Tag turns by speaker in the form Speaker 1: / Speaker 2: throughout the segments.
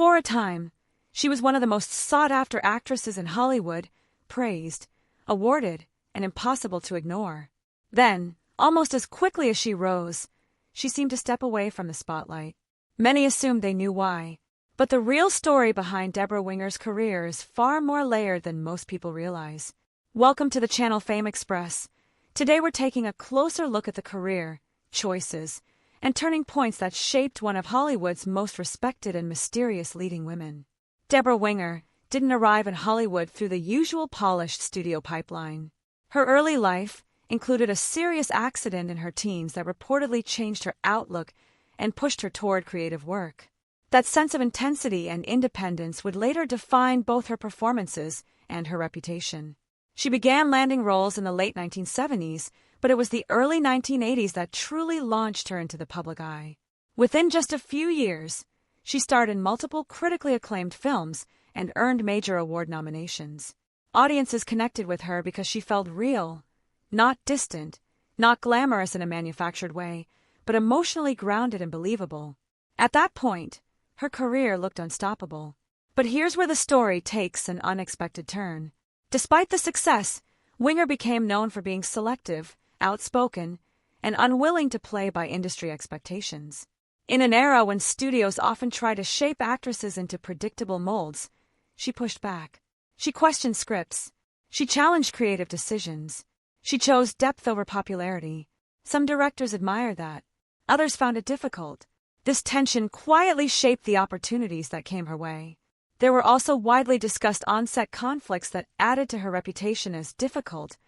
Speaker 1: For a time, she was one of the most sought-after actresses in Hollywood, praised, awarded, and impossible to ignore. Then, almost as quickly as she rose, she seemed to step away from the spotlight. Many assumed they knew why, but the real story behind Debra Winger's career is far more layered than most people realize. Welcome to the channel Fame Express. Today we're taking a closer look at the career, choices, and turning points that shaped one of Hollywood's most respected and mysterious leading women. Debra Winger didn't arrive in Hollywood through the usual polished studio pipeline. Her early life included a serious accident in her teens that reportedly changed her outlook and pushed her toward creative work. That sense of intensity and independence would later define both her performances and her reputation. She began landing roles in the late 1970s, but it was the early 1980s that truly launched her into the public eye. Within just a few years, she starred in multiple critically acclaimed films and earned major award nominations. Audiences connected with her because she felt real, not distant, not glamorous in a manufactured way, but emotionally grounded and believable. At that point, her career looked unstoppable. But here's where the story takes an unexpected turn. Despite the success, Winger became known for being selective, outspoken, and unwilling to play by industry expectations. In an era when studios often try to shape actresses into predictable molds, she pushed back. She questioned scripts. She challenged creative decisions. She chose depth over popularity. Some directors admired that. Others found it difficult. This tension quietly shaped the opportunities that came her way. There were also widely discussed on-set conflicts that added to her reputation as difficult,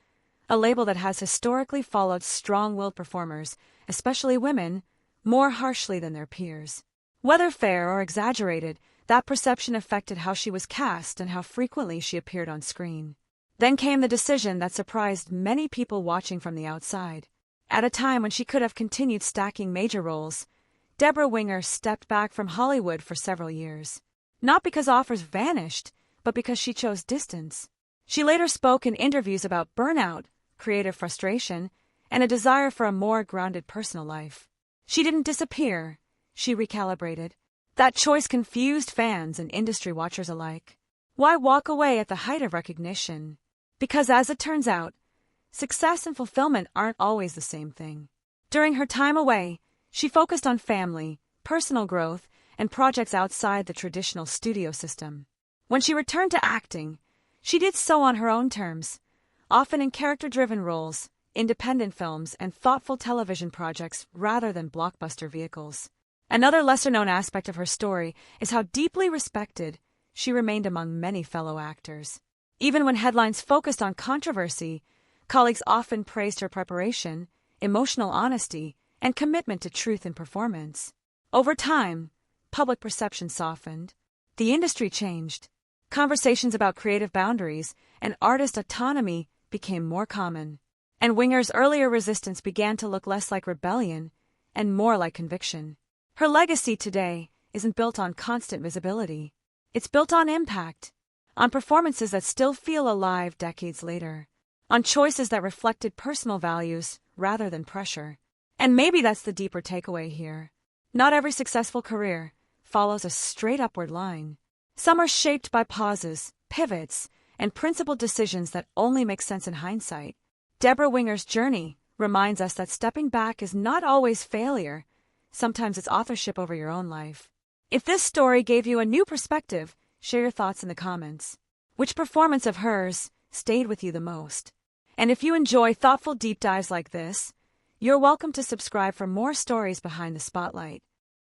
Speaker 1: a label that has historically followed strong-willed performers, especially women, more harshly than their peers. Whether fair or exaggerated, that perception affected how she was cast and how frequently she appeared on screen. Then came the decision that surprised many people watching from the outside. At a time when she could have continued stacking major roles, Debra Winger stepped back from Hollywood for several years. Not because offers vanished, but because she chose distance. She later spoke in interviews about burnout, creative frustration, and a desire for a more grounded personal life. She didn't disappear, she recalibrated. That choice confused fans and industry watchers alike. Why walk away at the height of recognition? Because as it turns out, success and fulfillment aren't always the same thing. During her time away, she focused on family, personal growth, and projects outside the traditional studio system. When she returned to acting, she did so on her own terms, often in character-driven roles, independent films, and thoughtful television projects rather than blockbuster vehicles. Another lesser-known aspect of her story is how deeply respected she remained among many fellow actors. Even when headlines focused on controversy, colleagues often praised her preparation, emotional honesty, and commitment to truth in performance. Over time, public perception softened. The industry changed. Conversations about creative boundaries and artist autonomy became more common. And Winger's earlier resistance began to look less like rebellion and more like conviction. Her legacy today isn't built on constant visibility. It's built on impact, on performances that still feel alive decades later, on choices that reflected personal values rather than pressure. And maybe that's the deeper takeaway here. Not every successful career follows a straight upward line. Some are shaped by pauses, pivots, and principled decisions that only make sense in hindsight. Debra Winger's journey reminds us that stepping back is not always failure. Sometimes it's authorship over your own life. If this story gave you a new perspective, share your thoughts in the comments. Which performance of hers stayed with you the most? And if you enjoy thoughtful deep dives like this, you're welcome to subscribe for more stories behind the spotlight.